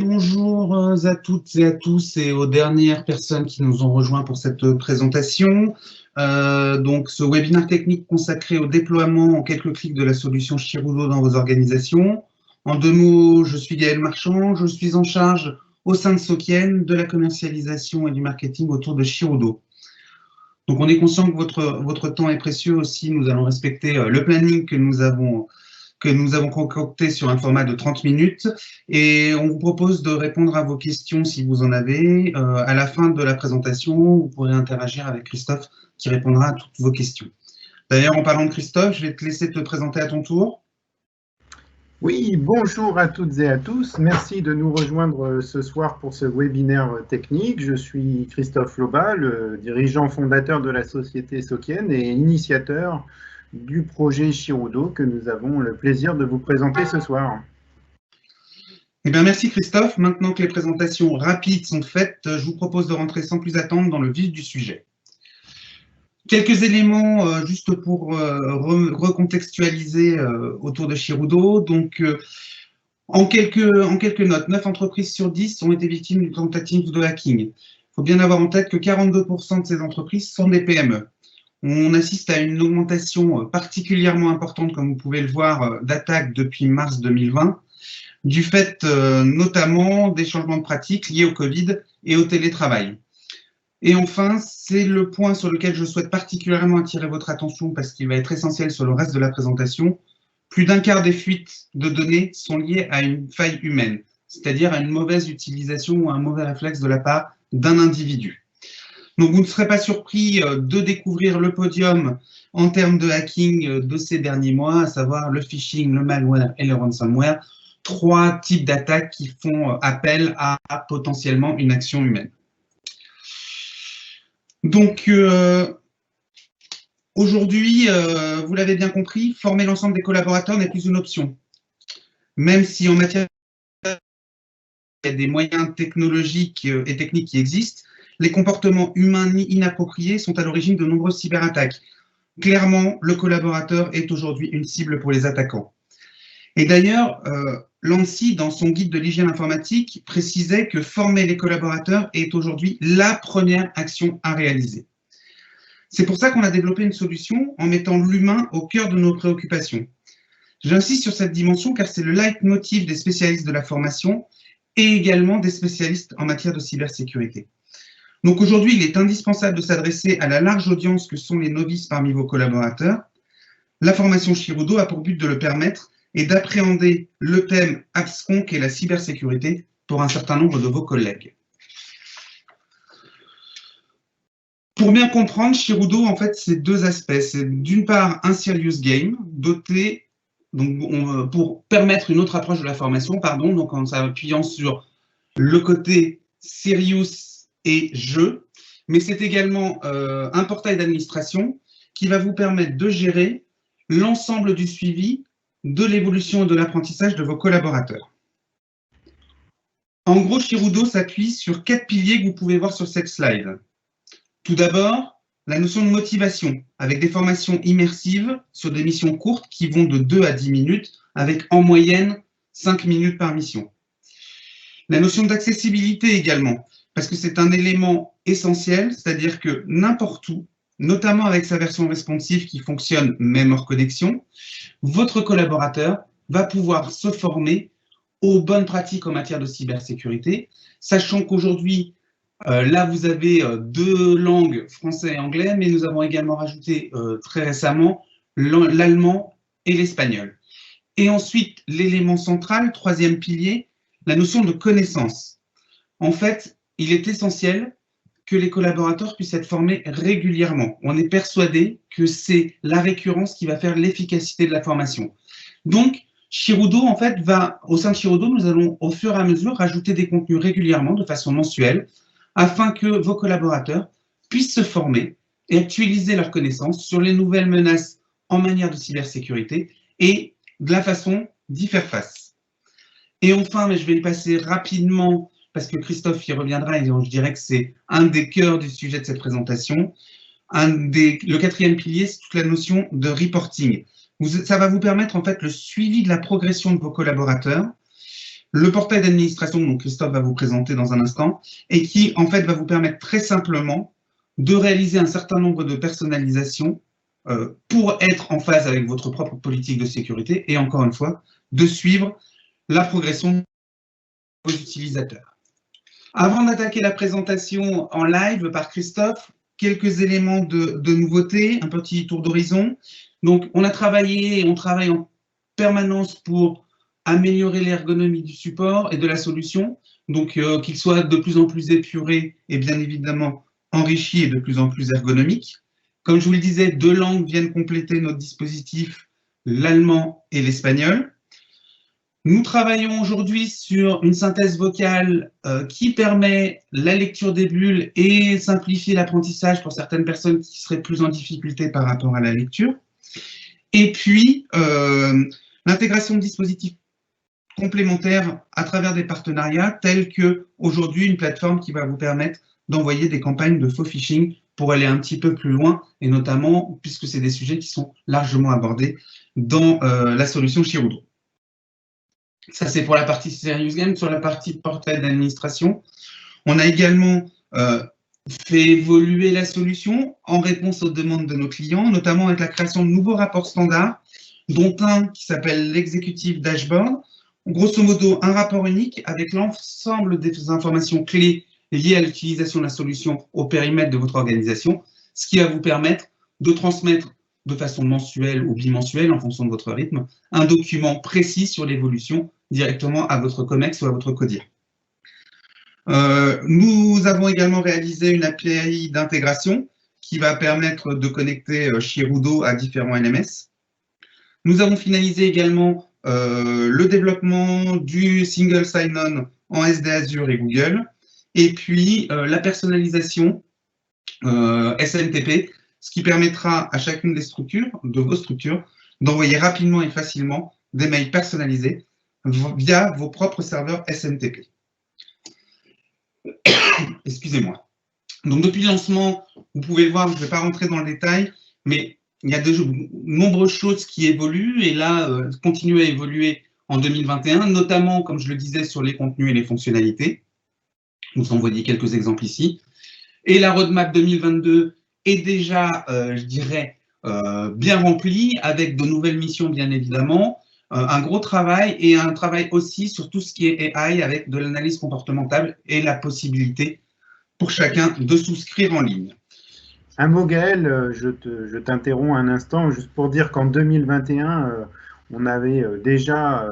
Bonjour à toutes et à tous et aux dernières personnes qui nous ont rejoints pour cette présentation. Donc, ce webinaire technique consacré au déploiement en quelques clics de la solution Chirudo dans vos organisations. En deux mots, je suis Gaël Marchand, je suis en charge au sein de Sokien de la commercialisation et du marketing autour de Chirudo. Donc, on est conscient que votre temps est précieux aussi. Nous allons respecter le planning que nous avons concocté sur un format de 30 minutes et on vous propose de répondre à vos questions si vous en avez. À la fin de la présentation, vous pourrez interagir avec Christophe qui répondra à toutes vos questions. D'ailleurs, en parlant de Christophe, je vais te laisser te présenter à ton tour. Oui, bonjour à toutes et à tous. Merci de nous rejoindre ce soir pour ce webinaire technique. Je suis Christophe Loba, le dirigeant fondateur de la société Sokien et initiateur du projet Chirudo que nous avons le plaisir de vous présenter ce soir. Eh bien, merci Christophe. Maintenant que les présentations rapides sont faites, je vous propose de rentrer sans plus attendre dans le vif du sujet. Quelques éléments juste pour recontextualiser autour de Chirudo. Donc, en quelques notes, 9 entreprises sur 10 ont été victimes d'une tentative de hacking. Il faut bien avoir en tête que 42% de ces entreprises sont des PME. On assiste à une augmentation particulièrement importante, comme vous pouvez le voir, d'attaques depuis mars 2020, du fait notamment des changements de pratiques liés au Covid et au télétravail. Et enfin, c'est le point sur lequel je souhaite particulièrement attirer votre attention parce qu'il va être essentiel sur le reste de la présentation. Plus d'un quart des fuites de données sont liées à une faille humaine, c'est-à-dire à une mauvaise utilisation ou un mauvais réflexe de la part d'un individu. Donc, vous ne serez pas surpris de découvrir le podium en termes de hacking de ces derniers mois, à savoir le phishing, le malware et le ransomware, 3 types d'attaques qui font appel à potentiellement une action humaine. Donc, aujourd'hui, vous l'avez bien compris, former l'ensemble des collaborateurs n'est plus une option. Même si en matière, il y a des moyens technologiques et techniques qui existent, les comportements humains inappropriés sont à l'origine de nombreuses cyberattaques. Clairement, le collaborateur est aujourd'hui une cible pour les attaquants. Et d'ailleurs, l'ANSSI, dans son guide de l'hygiène informatique, précisait que former les collaborateurs est aujourd'hui la première action à réaliser. C'est pour ça qu'on a développé une solution en mettant l'humain au cœur de nos préoccupations. J'insiste sur cette dimension car c'est le leitmotiv des spécialistes de la formation et également des spécialistes en matière de cybersécurité. Donc aujourd'hui, il est indispensable de s'adresser à la large audience que sont les novices parmi vos collaborateurs. La formation Chirudo a pour but de le permettre et d'appréhender le thème abscon qu'est la cybersécurité pour un certain nombre de vos collègues. Pour bien comprendre, Chirudo, en fait, c'est 2 aspects. C'est d'une part un serious game doté, donc, pour permettre une autre approche de la formation, donc en s'appuyant sur le côté serious et jeu, mais c'est également un portail d'administration qui va vous permettre de gérer l'ensemble du suivi de l'évolution et de l'apprentissage de vos collaborateurs. En gros, Chirudo s'appuie sur 4 piliers que vous pouvez voir sur cette slide. Tout d'abord, la notion de motivation, avec des formations immersives sur des missions courtes qui vont de 2 à 10 minutes, avec en moyenne 5 minutes par mission. La notion d'accessibilité également, parce que c'est un élément essentiel, c'est-à-dire que n'importe où, notamment avec sa version responsive qui fonctionne même hors connexion, votre collaborateur va pouvoir se former aux bonnes pratiques en matière de cybersécurité, sachant qu'aujourd'hui, là, vous avez 2 langues, français et anglais, mais nous avons également rajouté très récemment l'allemand et l'espagnol. Et ensuite, l'élément central, 3e pilier, la notion de connaissance. En fait, il est essentiel que les collaborateurs puissent être formés régulièrement. On est persuadé que c'est la récurrence qui va faire l'efficacité de la formation. Donc, Chirudo, en fait, au sein de Chirudo, nous allons au fur et à mesure rajouter des contenus régulièrement, de façon mensuelle, afin que vos collaborateurs puissent se former et actualiser leurs connaissances sur les nouvelles menaces en matière de cybersécurité et de la façon d'y faire face. Et enfin, mais je vais y passer rapidement parce que Christophe y reviendra et je dirais que c'est un des cœurs du sujet de cette présentation. Le 4e pilier, c'est toute la notion de reporting. Ça va vous permettre en fait le suivi de la progression de vos collaborateurs, le portail d'administration dont Christophe va vous présenter dans un instant et qui, en fait, va vous permettre très simplement de réaliser un certain nombre de personnalisations pour être en phase avec votre propre politique de sécurité et, encore une fois, de suivre la progression de vos utilisateurs. Avant d'attaquer la présentation en live par Christophe, quelques éléments de nouveauté, un petit tour d'horizon. Donc, on travaille en permanence pour améliorer l'ergonomie du support et de la solution, donc qu'il soit de plus en plus épuré et bien évidemment enrichi et de plus en plus ergonomique. Comme je vous le disais, 2 langues viennent compléter notre dispositif, l'allemand et l'espagnol. Nous travaillons aujourd'hui sur une synthèse vocale qui permet la lecture des bulles et simplifier l'apprentissage pour certaines personnes qui seraient plus en difficulté par rapport à la lecture. Et puis, l'intégration de dispositifs complémentaires à travers des partenariats tels que aujourd'hui une plateforme qui va vous permettre d'envoyer des campagnes de faux phishing pour aller un petit peu plus loin, et notamment puisque c'est des sujets qui sont largement abordés dans la solution Chirudo. Ça, c'est pour la partie Serious Game. Sur la partie portail d'administration, on a également fait évoluer la solution en réponse aux demandes de nos clients, notamment avec la création de nouveaux rapports standards, dont un qui s'appelle l'Executive Dashboard. Grosso modo, un rapport unique avec l'ensemble des informations clés liées à l'utilisation de la solution au périmètre de votre organisation, ce qui va vous permettre de transmettre de façon mensuelle ou bimensuelle, en fonction de votre rythme, un document précis sur l'évolution directement à votre COMEX ou à votre CODIR. Nous avons également réalisé une API d'intégration qui va permettre de connecter Chirudo à différents LMS. Nous avons finalisé également le développement du single sign-on en SD Azure et Google, et puis la personnalisation SMTP, ce qui permettra à chacune des structures, de vos structures, d'envoyer rapidement et facilement des mails personnalisés via vos propres serveurs SMTP. Excusez-moi. Donc, depuis le lancement, vous pouvez le voir, je ne vais pas rentrer dans le détail, mais il y a de nombreuses choses qui évoluent et là, continuent à évoluer en 2021, notamment, comme je le disais, sur les contenus et les fonctionnalités. Vous en voyez quelques exemples ici. Et la roadmap 2022 est déjà, je dirais, bien remplie, avec de nouvelles missions, bien évidemment, un gros travail et un travail aussi sur tout ce qui est AI avec de l'analyse comportementale et la possibilité pour chacun de souscrire en ligne. Un mot, Gaël, je t'interromps un instant juste pour dire qu'en 2021, on avait déjà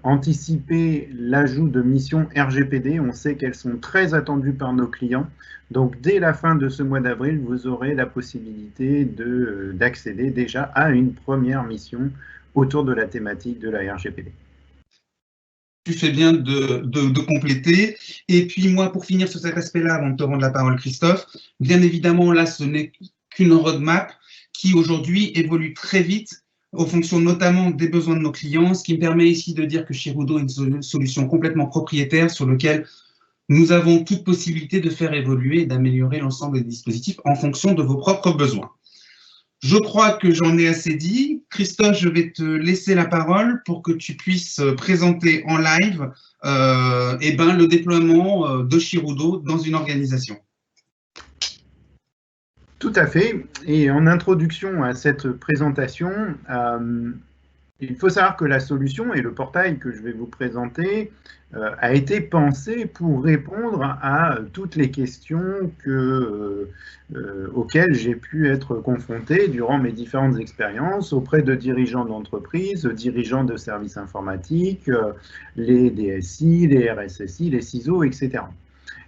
anticipé l'ajout de missions RGPD. On sait qu'elles sont très attendues par nos clients. Donc, dès la fin de ce mois d'avril, vous aurez la possibilité d'accéder déjà à une première mission autour de la thématique de la RGPD. Tu fais bien de compléter. Et puis moi, pour finir sur cet aspect-là, avant de te rendre la parole, Christophe, bien évidemment, là, ce n'est qu'une roadmap qui aujourd'hui évolue très vite en fonction notamment des besoins de nos clients, ce qui me permet ici de dire que Chirudo est une solution complètement propriétaire sur laquelle nous avons toute possibilité de faire évoluer et d'améliorer l'ensemble des dispositifs en fonction de vos propres besoins. Je crois que j'en ai assez dit. Christophe, je vais te laisser la parole pour que tu puisses présenter en live le déploiement de Chirudo dans une organisation. Tout à fait. Et en introduction à cette présentation, il faut savoir que la solution et le portail que je vais vous présenter a été pensé pour répondre à toutes les questions auxquelles j'ai pu être confronté durant mes différentes expériences auprès de dirigeants d'entreprise, dirigeants de services informatiques, les DSI, les RSSI, les CISO, etc.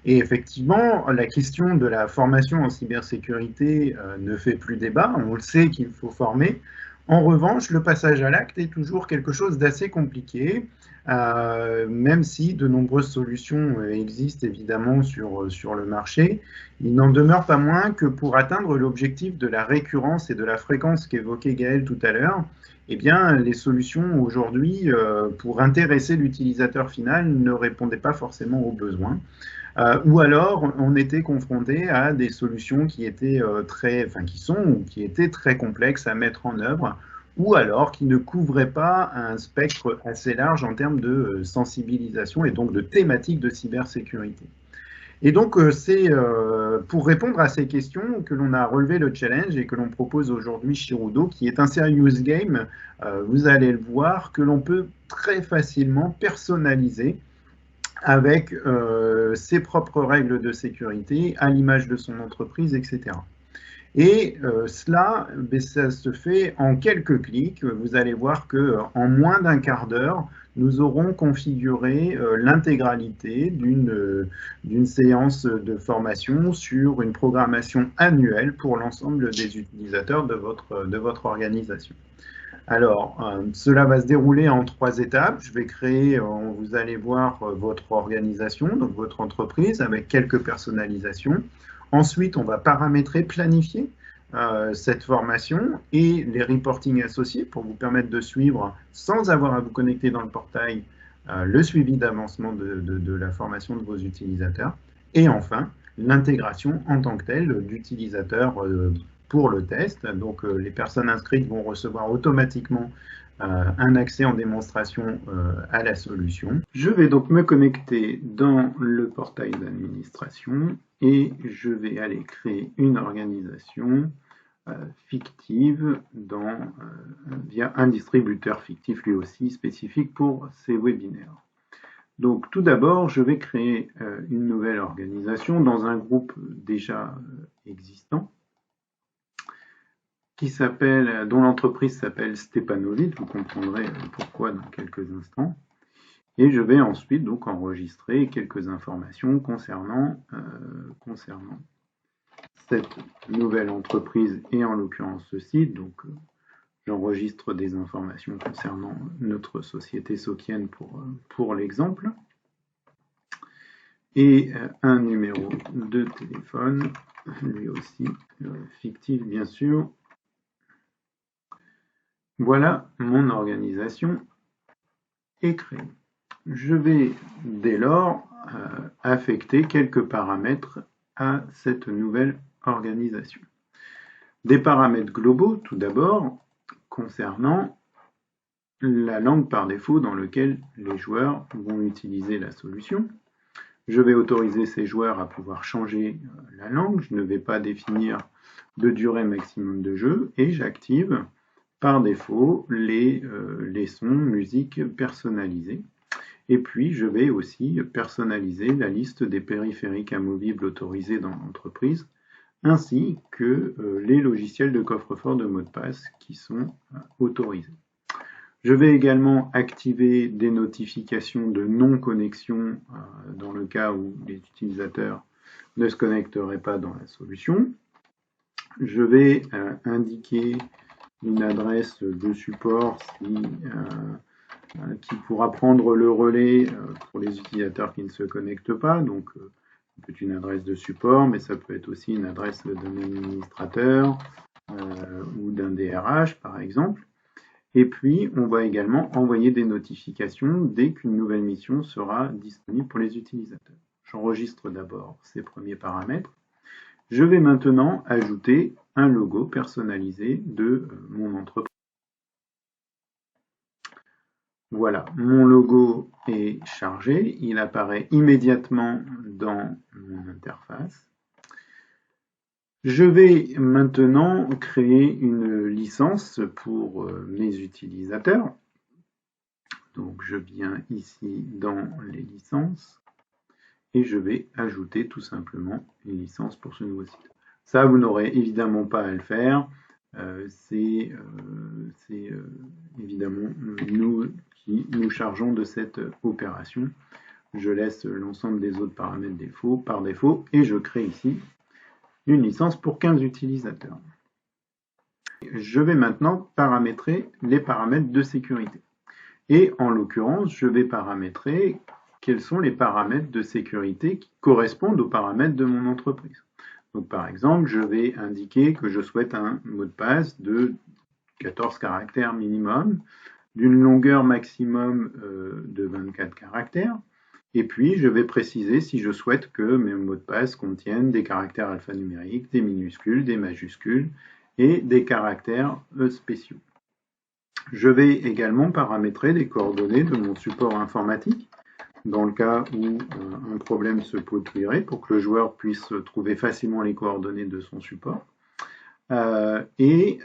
Et effectivement, la question de la formation en cybersécurité ne fait plus débat. On le sait qu'il faut former. En revanche, le passage à l'acte est toujours quelque chose d'assez compliqué, même si de nombreuses solutions existent évidemment sur le marché. Il n'en demeure pas moins que pour atteindre l'objectif de la récurrence et de la fréquence qu'évoquait Gaël tout à l'heure, eh bien, les solutions aujourd'hui, pour intéresser l'utilisateur final, ne répondaient pas forcément aux besoins. Ou alors, on était confronté à des solutions qui étaient qui étaient très complexes à mettre en œuvre ou alors qui ne couvrait pas un spectre assez large en termes de sensibilisation et donc de thématiques de cybersécurité. Et donc, c'est pour répondre à ces questions que l'on a relevé le challenge et que l'on propose aujourd'hui chez Rudo, qui est un serious game, vous allez le voir, que l'on peut très facilement personnaliser avec ses propres règles de sécurité, à l'image de son entreprise, etc. Et cela, ça se fait en quelques clics. Vous allez voir qu'en moins d'un quart d'heure, nous aurons configuré l'intégralité d'une séance de formation sur une programmation annuelle pour l'ensemble des utilisateurs de votre organisation. Alors, cela va se dérouler en 3 étapes. Je vais créer, vous allez voir votre organisation, donc votre entreprise, avec quelques personnalisations. Ensuite, on va paramétrer, planifier cette formation et les reportings associés pour vous permettre de suivre, sans avoir à vous connecter dans le portail, le suivi d'avancement de la formation de vos utilisateurs. Et enfin, l'intégration en tant que telle d'utilisateurs pour le test. Donc, les personnes inscrites vont recevoir automatiquement un accès en démonstration à la solution. Je vais donc me connecter dans le portail d'administration et je vais aller créer une organisation fictive via un distributeur fictif lui aussi spécifique pour ces webinaires. Donc tout d'abord, je vais créer une nouvelle organisation dans un groupe déjà existant dont l'entreprise s'appelle Stepanovit, vous comprendrez pourquoi dans quelques instants. Et je vais ensuite donc enregistrer quelques informations concernant cette nouvelle entreprise et en l'occurrence ce site. Donc j'enregistre des informations concernant notre société Sokienne pour l'exemple. Et un numéro de téléphone, lui aussi fictif bien sûr. Voilà, mon organisation est créée. Je vais dès lors affecter quelques paramètres à cette nouvelle organisation. Des paramètres globaux, tout d'abord, concernant la langue par défaut dans laquelle les joueurs vont utiliser la solution. Je vais autoriser ces joueurs à pouvoir changer la langue. Je ne vais pas définir de durée maximum de jeu et j'active par défaut les sons, musique personnalisés. Et puis, je vais aussi personnaliser la liste des périphériques amovibles autorisés dans l'entreprise, ainsi que les logiciels de coffre-fort de mots de passe qui sont autorisés. Je vais également activer des notifications de non-connexion dans le cas où les utilisateurs ne se connecteraient pas dans la solution. Je vais indiquer une adresse de support qui pourra prendre le relais pour les utilisateurs qui ne se connectent pas. Donc, ça peut être une adresse de support, mais ça peut être aussi une adresse d'un administrateur ou d'un DRH, par exemple. Et puis, on va également envoyer des notifications dès qu'une nouvelle mission sera disponible pour les utilisateurs. J'enregistre d'abord ces premiers paramètres. Je vais maintenant ajouter un logo personnalisé de mon entreprise. Voilà, mon logo est chargé, il apparaît immédiatement dans mon interface. Je vais maintenant créer une licence pour mes utilisateurs. Donc je viens ici dans les licences et je vais ajouter tout simplement une licence pour ce nouveau site. Ça, vous n'aurez évidemment pas à le faire. C'est évidemment nous qui nous chargeons de cette opération. Je laisse l'ensemble des autres paramètres par défaut et je crée ici une licence pour 15 utilisateurs. Je vais maintenant paramétrer les paramètres de sécurité. Et en l'occurrence, je vais paramétrer quels sont les paramètres de sécurité qui correspondent aux paramètres de mon entreprise. Donc par exemple, je vais indiquer que je souhaite un mot de passe de 14 caractères minimum, d'une longueur maximum de 24 caractères. Et puis, je vais préciser si je souhaite que mes mots de passe contiennent des caractères alphanumériques, des minuscules, des majuscules et des caractères spéciaux. Je vais également paramétrer les coordonnées de mon support informatique dans le cas où un problème se produirait pour que le joueur puisse trouver facilement les coordonnées de son support. Et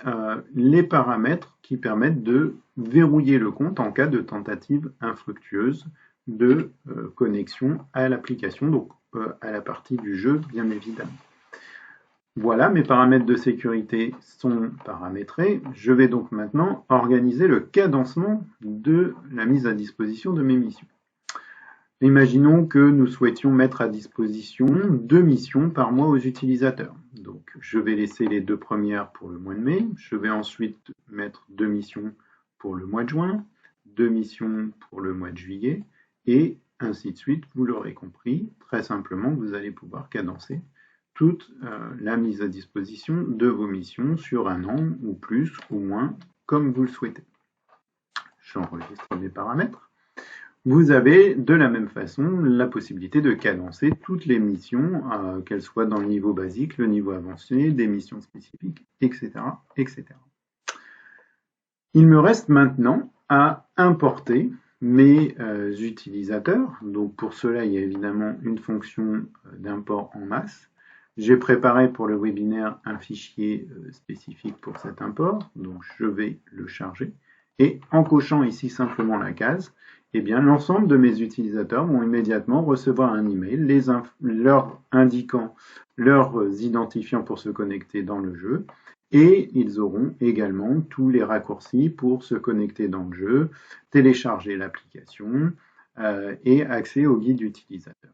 les paramètres qui permettent de verrouiller le compte en cas de tentative infructueuse de connexion à l'application, donc à la partie du jeu, bien évidemment. Voilà, mes paramètres de sécurité sont paramétrés. Je vais donc maintenant organiser le cadencement de la mise à disposition de mes missions. Imaginons que nous souhaitions mettre à disposition 2 missions par mois aux utilisateurs. Donc, je vais laisser les 2 premières pour le mois de mai. Je vais ensuite mettre 2 missions pour le mois de juin, 2 missions pour le mois de juillet, et ainsi de suite. Vous l'aurez compris, très simplement, vous allez pouvoir cadencer toute la mise à disposition de vos missions sur un an, ou plus, ou moins, comme vous le souhaitez. J'enregistre mes paramètres. Vous avez de la même façon la possibilité de cadencer toutes les missions, qu'elles soient dans le niveau basique, le niveau avancé, des missions spécifiques, etc., etc. Il me reste maintenant à importer mes utilisateurs. Donc pour cela, il y a évidemment une fonction d'import en masse. J'ai préparé pour le webinaire un fichier spécifique pour cet import, donc je vais le charger. Et en cochant ici simplement la case, eh bien, l'ensemble de mes utilisateurs vont immédiatement recevoir un email leur indiquant leurs identifiants pour se connecter dans le jeu. Et ils auront également tous les raccourcis pour se connecter dans le jeu, télécharger l'application et accès au guide utilisateur.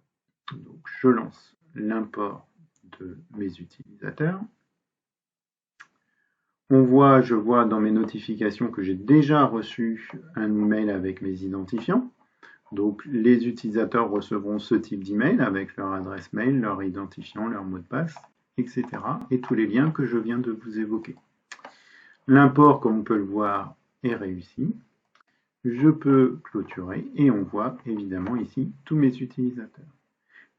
Donc, je lance l'import de mes utilisateurs. Je vois dans mes notifications que j'ai déjà reçu un email avec mes identifiants. Donc, les utilisateurs recevront ce type d'email avec leur adresse mail, leur identifiant, leur mot de passe, etc. et tous les liens que je viens de vous évoquer. L'import, comme on peut le voir, est réussi. Je peux clôturer et on voit évidemment ici tous mes utilisateurs.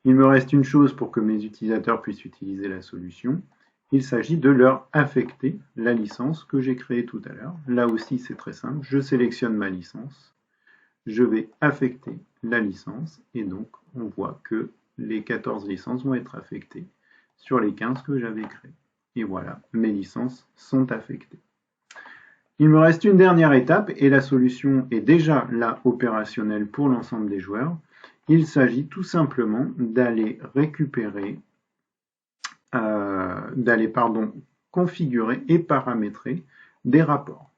Il me reste une chose pour que mes utilisateurs puissent utiliser la solution. Il s'agit de leur affecter la licence que j'ai créée tout à l'heure. Là aussi, c'est très simple. Je sélectionne ma licence. Je vais affecter la licence et donc on voit que les 14 licences vont être affectées sur les 15 que j'avais créées. Et voilà, mes licences sont affectées. Il me reste une dernière étape et la solution est déjà là opérationnelle pour l'ensemble des joueurs. Il s'agit tout simplement d'aller récupérer, configurer et paramétrer des rapports.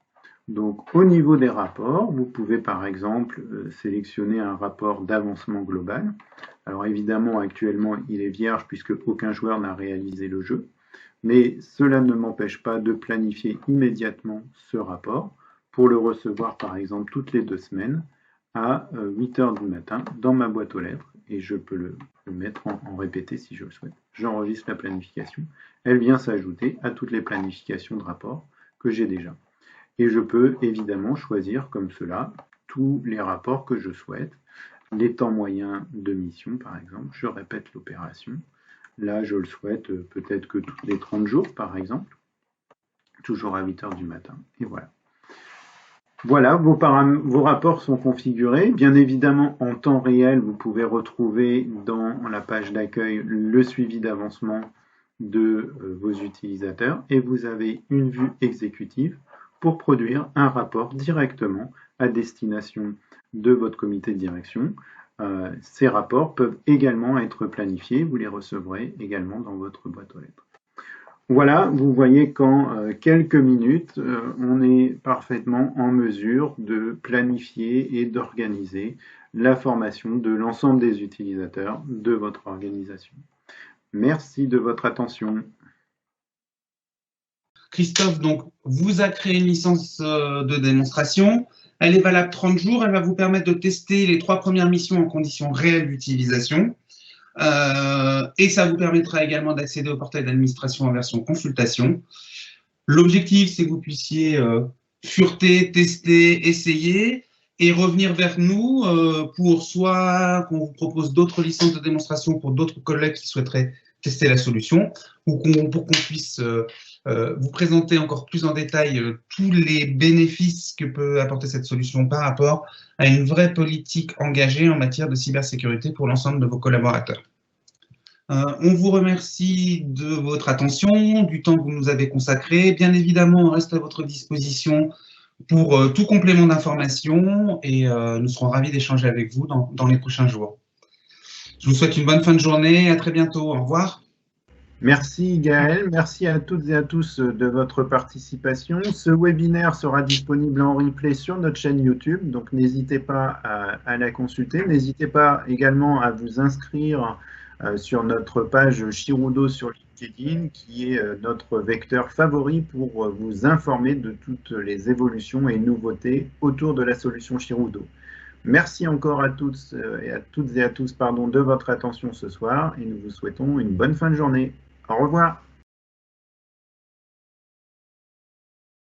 Donc au niveau des rapports, vous pouvez par exemple sélectionner un rapport d'avancement global. Alors évidemment actuellement il est vierge puisque aucun joueur n'a réalisé le jeu, mais cela ne m'empêche pas de planifier immédiatement ce rapport pour le recevoir par exemple toutes les 2 semaines à 8 h du matin dans ma boîte aux lettres et je peux le mettre en répété si je le souhaite. J'enregistre la planification, elle vient s'ajouter à toutes les planifications de rapports que j'ai déjà. Et je peux évidemment choisir comme cela tous les rapports que je souhaite, les temps moyens de mission par exemple, je répète l'opération. Là je le souhaite peut-être que tous les 30 jours par exemple, toujours à 8 h du matin et voilà. Voilà, vos rapports sont configurés. Bien évidemment, en temps réel, vous pouvez retrouver dans la page d'accueil le suivi d'avancement de vos utilisateurs et vous avez une vue exécutive pour produire un rapport directement à destination de votre comité de direction. Ces rapports peuvent également être planifiés, vous les recevrez également dans votre boîte aux lettres. Voilà, vous voyez qu'en quelques minutes, on est parfaitement en mesure de planifier et d'organiser la formation de l'ensemble des utilisateurs de votre organisation. Merci de votre attention. Christophe, donc, vous a créé une licence de démonstration. Elle est valable 30 jours. Elle va vous permettre de tester les 3 premières missions en conditions réelles d'utilisation. Et ça vous permettra également d'accéder au portail d'administration en version consultation. L'objectif, c'est que vous puissiez fureter, tester, essayer et revenir vers nous pour soit qu'on vous propose d'autres licences de démonstration pour d'autres collègues qui souhaiteraient tester la solution, ou pour qu'on puisse vous présenter encore plus en détail tous les bénéfices que peut apporter cette solution par rapport à une vraie politique engagée en matière de cybersécurité pour l'ensemble de vos collaborateurs. On vous remercie de votre attention, du temps que vous nous avez consacré. Bien évidemment, on reste à votre disposition pour tout complément d'information et nous serons ravis d'échanger avec vous dans les prochains jours. Je vous souhaite une bonne fin de journée. À très bientôt. Au revoir. Merci Gaël, merci à toutes et à tous de votre participation. Ce webinaire sera disponible en replay sur notre chaîne YouTube, donc n'hésitez pas à la consulter. N'hésitez pas également à vous inscrire sur notre page Shirudo sur LinkedIn, qui est notre vecteur favori pour vous informer de toutes les évolutions et nouveautés autour de la solution Shirudo. Merci encore à toutes et à tous de votre attention ce soir et nous vous souhaitons une bonne fin de journée. Au revoir.